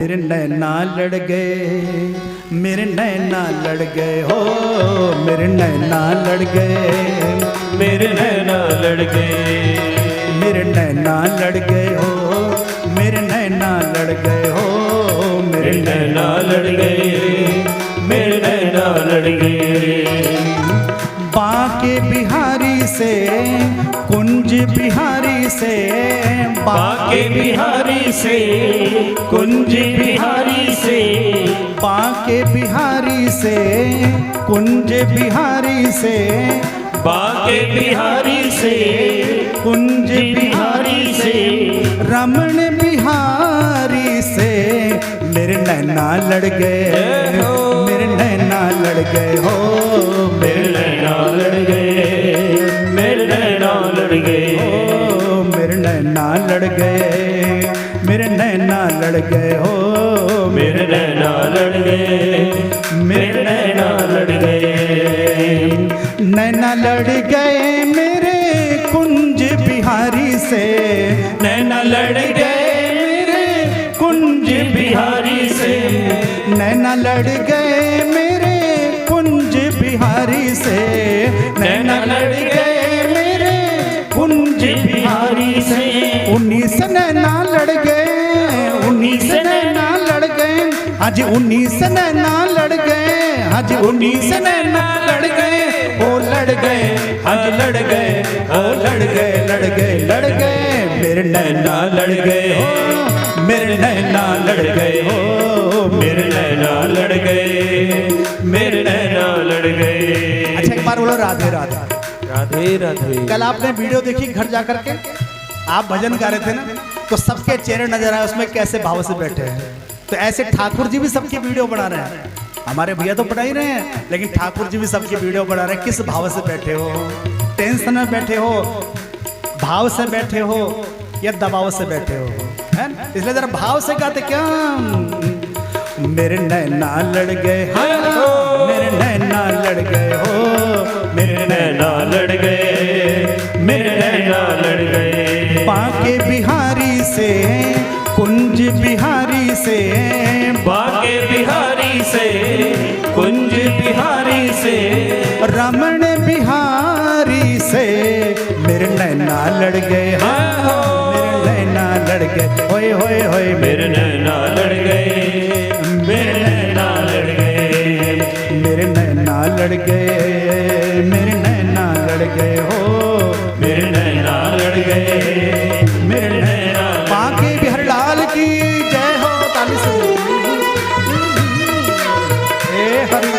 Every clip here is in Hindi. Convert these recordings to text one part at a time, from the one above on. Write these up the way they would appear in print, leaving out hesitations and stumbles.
मेरे नैना लड़ गए, मेरे नैना लड़ गए हो, मेरे नैना लड़ गए, मेरे नैना लड़ गए, मेरे नैना लड़ गए हो, मेरे नैना लड़ गए हो, मेरे नैना लड़ गए, मेरे नैना लड़ गए। बांके बिहारी से कुंज बिहारी से, बांके बिहारी से कुंज बिहारी से, बांके बिहारी से कुंज बिहारी से, बांके बिहारी से कुंज बिहारी से, रमण बिहारी से मेरे नैना लड़ गए, मेरे नैना लड़ गए हो, मेरे नैना लड़ गए, मेरे नैना लड़ गए, हो मेरे नैना लड़ गए, मेरे नैना लड़ गए हो, मेरे नैना लड़ गए, मेरे नैना लड़ गए। नैना लड़ गए मेरे कुंज बिहारी से, नैना लड़ गए मेरे कुंज बिहारी से, नैना लड़ गए मेरे कुंज बिहारी से, नैना लड़ गए मेरे कुंज बिहारी से। 19 नैना लड़ गए, 19 नैना लड़ गए, हाँ जी 19 नैना लड़ गए, हाँ जी 19 नैना लड़ गए, ओ लड़ गए, हाँ जी लड़ गए, ओ लड़ गए, लड़ गए, लड़ गए, मेरे नैना लड़ गए हो, मेरे नैना लड़ गए हो, मेरे नैना लड़ गए, मेरे नैना लड़ गए। अच्छा एक बार बोलो राधे राधे। राधे राधे। कल आपने वीडियो देखी घर जाकर के, आप भजन गा रहे थे ना, तो सबके चेहरे नजर आए उसमें कैसे भाव से बैठे हैं। तो ऐसे ठाकुर जी भी सबकी वीडियो बना रहे हैं, हमारे भैया तो बना ही रहे हैं, लेकिन ठाकुर जी भी सबकी वीडियो बना रहे हैं। किस भाव से बैठे हो, टेंशन में बैठे हो, भाव से बैठे हो या दबाव से बैठे हो, है ना? इसलिए जरा भाव से गाते क्या, मेरे नैना लड़ गए, हाँ मेरे नैना लड़ गए हो, मेरे नैना लड़ गए, मेरे नैना लड़ गए। बांके बिहारी से कुंज बिहारी से, बांके बिहारी से कुंज बिहारी से, रमण बिहारी से मेरे नैना लड़ गए, हाँ मेरे नैना लड़ गए, होए होए होए मेरे नैना लड़ गए, मेरे नैना लड़ गए, मेरे नैना लड़ गए, मेरे नैना लड़ गए हो, मेरे नैना लड़ गए, मेरे नैना। बांके बिहारी लाल की जय हो, ताली से ए हरि।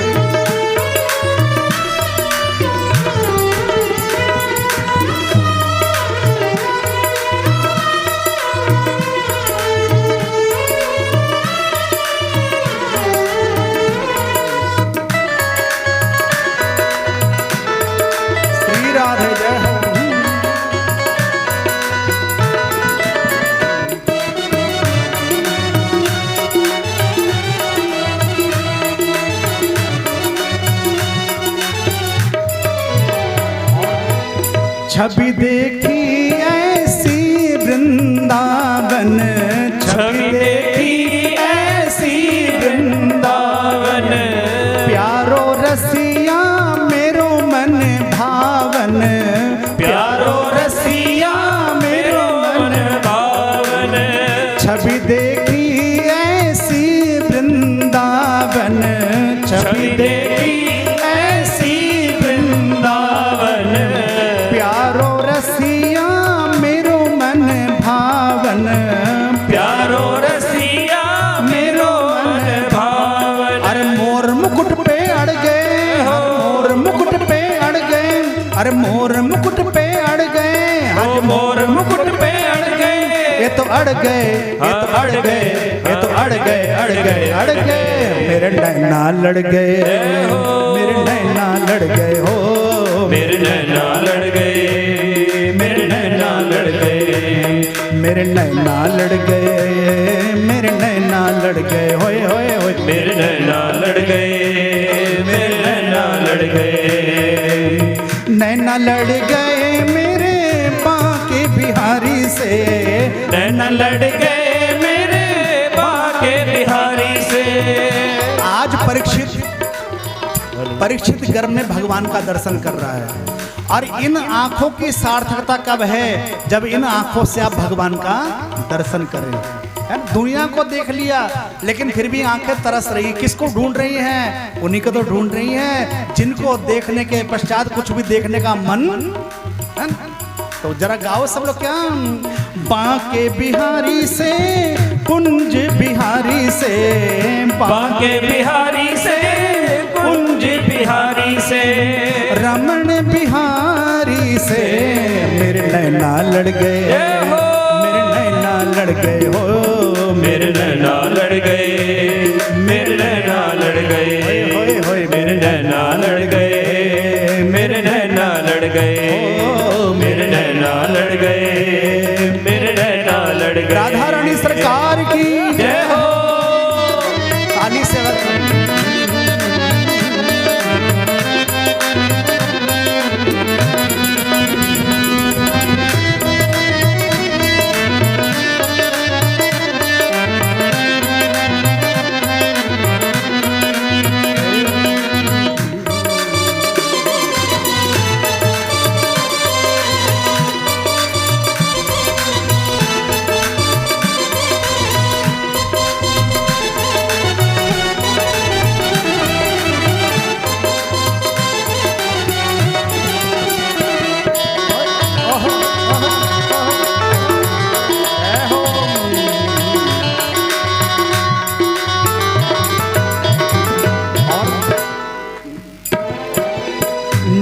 श्री राधे जय हो। छवि देखी ऐसी वृंदावन, छवि देखी ऐसी वृंदावन, प्यारो रसिया मेरो मन भावन, प्यारो रसिया मेरो मन भावन। छवि देखी ऐसी वृंदावन, छवि देखी ऐसी वृंदावन, प्यारो रसिया मेरो मन भावन, प्यारो रसिया मेरो मन भावन। अरे मोर मुकुट पे अड़ गए, मोर मुकुट पे अड़ गए, अरे मोर मुकुट पे अड़ गए, ओ मोर मुकुट पे अड़ गए, ये तो अड़ गए, ये तो अड़ गए, ये तो अड़ गए, अड़ गए, अड़ गए, मेरे नैना लड़ गए, मेरे नैना लड़ गए हो, मेरे नैना लड़ गए, मेरे नैना लड़ गए, मेरे नैना लड़ गए, मेरे नैना लड़ गए, होए होए होए मेरे नैना लड़ गए, मेरे नैना लड़ गए। नैना लड़ गए मेरे बांके बिहारी से, नैना लड़ गए मेरे बांके बिहारी से। आज परीक्षित गर्भ में भगवान का दर्शन कर रहा है, और इन आंखों की सार्थकता कब है? जब इन आंखों से आप भगवान का दर्शन करें। है ना? दुनिया को देख लिया, लेकिन फिर भी आंखें तरस रही, किसको ढूंढ रही हैं? उन्हीं को तो ढूंढ रही हैं जिनको देखने के पश्चात कुछ भी देखने का मन है ना? तो जरा गाओ सब लोग क्या। बांके बिहारी से कुंज बिहारी से, बांके बिहारी से कुंज बिहारी से, रमण बिहारी से मेरे नैना लड़ गए, मेरे नैना लड़ गए हो, मेरे नैना लड़ गए, मेरे नैना लड़ गए, मेरे नैना लड़ गए, मेरे नैना लड़ गए, मेरे नैना लड़ गए, मेरे नैना लड़ गए। राधा रानी सरकार की जय हो। काली सेवक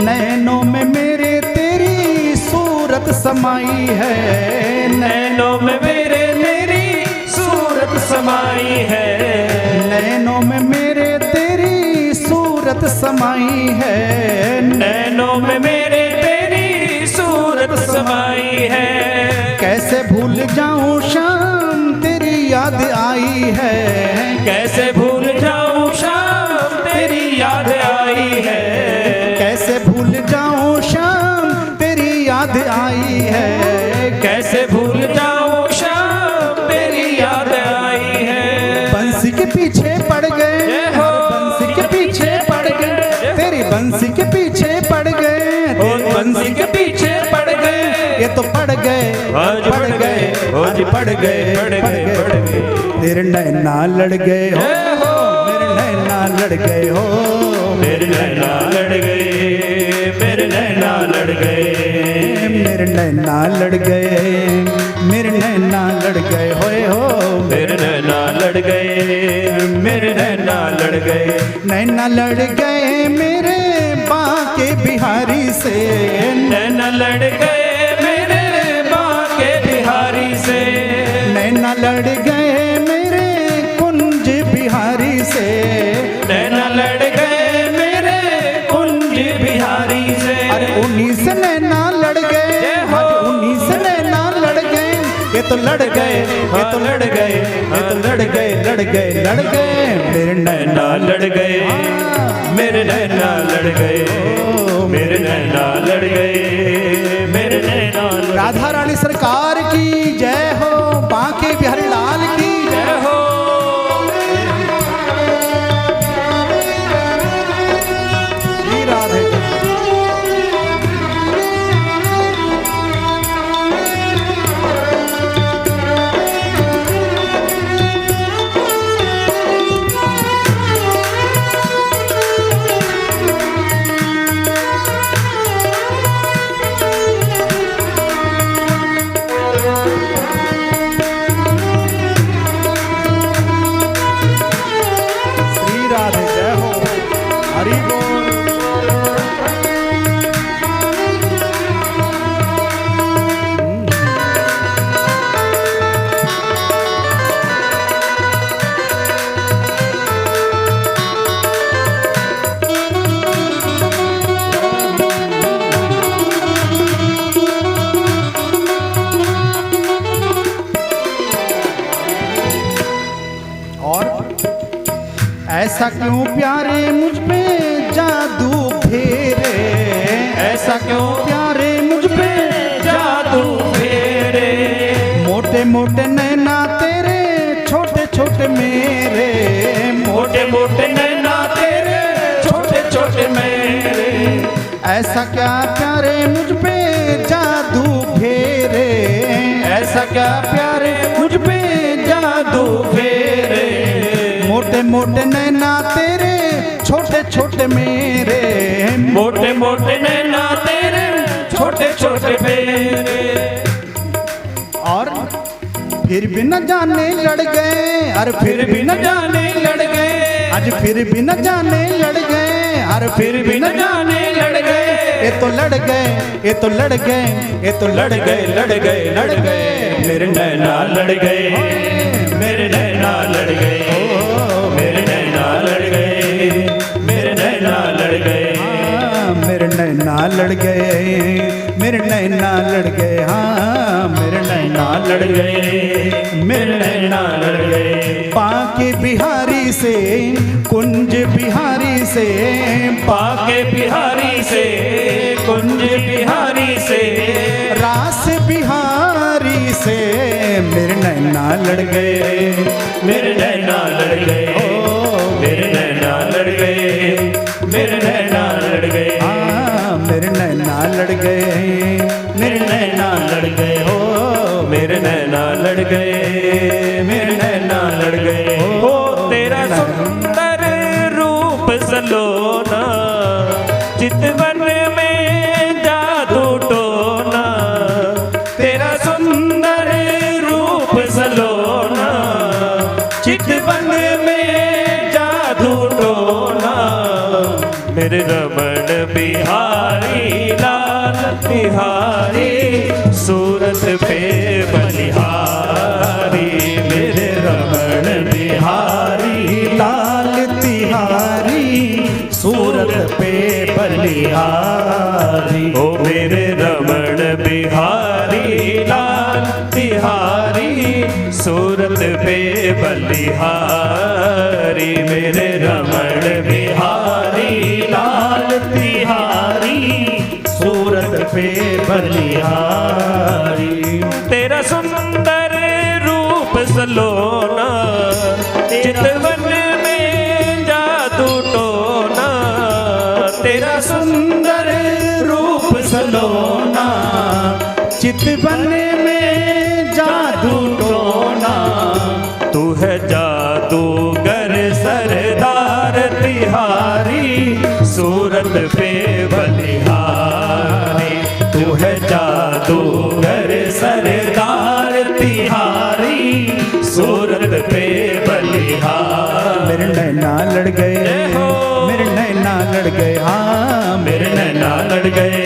नैनों में मेरे तेरी सूरत समाई है, नैनों में मेरे मेरी सूरत समाई है, नैनों में मेरे तेरी सूरत समाई है, नैनों में मेरे तेरी सूरत समाई है। कैसे भूल जाऊं शाम तेरी याद आई है, कैसे भूल जाऊं शाम तेरी याद आई है, कैसे भूल जाऊं शाम तेरी याद आई है, कैसे भूल जाऊं शाम तेरी याद आई है। बंसी के पीछे पड़ गए, बंसी के पीछे पड़ गए, तेरी बंसी के पीछे पड़ गए, बंसी के पीछे पड़ गए, ये तो पड़ गए, पड़ गए, पड़ गए, पड़ गए, तेरे नैना लड़ गए हो, मेरे नैना लड़ गए हो, मेरे नैना लड़ गए, मेरे नैना लड़ गए, मेरे नैना लड़ गए, मेरे नैना लड़ गए होए हो, मेरे नैना लड़ गए, मेरे नैना लड़ गए, नैना लड़ गए मेरे बांके बिहारी से, नैना लड़ गए मेरे बांके बिहारी से, नैना लड़ गए मेरे कुंज बिहारी से, नैना लड़ गए मेरे कुंज बिहारी से। अरे उन्हीं से नैना लड़ गए, उन्हीं से नैना लड़ गए, ये तो लड़ गए, ये तो लड़ गए, ये तो लड़ गए, लड़ गए, लड़ गए, मेरे नैना लड़ गए, मेरे नैना लड़ गए, मेरे नैना लड़ गए, मेरे नैना लड़ गए। राधा रानी सरकार की जय हो, बांके बिहारी लाल की जय हो। श्री राधे। श्री राधे जय हो, हरि बोल। और ऐसा क्यों प्यारे मुझ पे जादू फेरे, ऐसा क्यों प्यारे मुझ पे जादू फेरे, मोटे मोटे नैना तेरे छोटे छोटे मेरे, मोटे नैना तेरे, छोटे छोटे मेरे। ऐसा क्या प्यारे मुझ पे जादू फेरे, ऐसा क्या प्यारे मुझ पे जादू फेरे। मोटे मोटे नैना तेरे, छोटे छोटे मेरे। मोटे मोटे नैना तेरे, छोटे छोटे मेरे। और फिर भी न जाने लड़ गए, अरे फिर भी न जाने लड़ गए, आज फिर भी न जाने लड़ गए, अरे फिर भी न जाने लड़ गए। ये तो लड़ गए, ये तो लड़ गए, ये तो लड़ गए लड़ गए लड़ गए, मेरे नैना लड़ गए, मेरे नैना लड़ गए, मेरे नैना लड़ गए, मेरे नैना लड़ गए। हाँ, मेरे नैना लड़ गए, मेरे नैना लड़ गए, हाँ मेरे नैना लड़ गए, मेरे नैना लड़ गए। पाके बिहारी से, कुंज बिहारी से, पाके बिहारी से, कुंज बिहारी से, रास बिहारी से मेरे नैना लड़ गए, मेरे नैना लड़ गए, मेरे नैना लड़ गए, मेरे नैना लड़ गए। हाँ मेरे नैना लड़ गए, मेरे नैना लड़ गए, हो मेरे नैना लड़ गए, मेरे नैना लड़ गए। हो तेरा सुंदर रूप सलोना, चितवन में जादू टोना। तेरा सुंदर रूप सलोना, चितवन में जादू टोना। मेरे रमण बिहारी लाल तिहारी, सूरत पे बलिहारी। मेरे रमण बिहारी लाल तिहारी, सूरत पे बलिहारी। ओ मेरे रमण बिहारी लाल तिहारी, सूरत पे बलिहारी। मेरे रमण बिहारी लाल तिहारी, सूरत पे बलिहारी। तेरा सुंदर रूप सलोना, चितवन में जादू टोना। तेरा सुंदर रूप सलोना, चितवन में जादू टोना। तू है जादूगर सरदार तिहारी, सूरत पे बलिहारी। तू है जादूगर सरदार तिहारी, सूरत पे बलिहारी। मेरे नैना लड़ गए, मेरे नैना लड़ गए, हाँ मेरे नैना लड़ गए,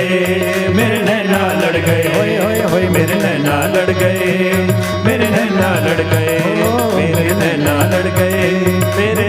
मेरे नैना लड़ गए, होए होए होए मेरे नैना लड़ गए, मेरे नैना लड़ गए, मेरे नैना लड़ गए, मेरे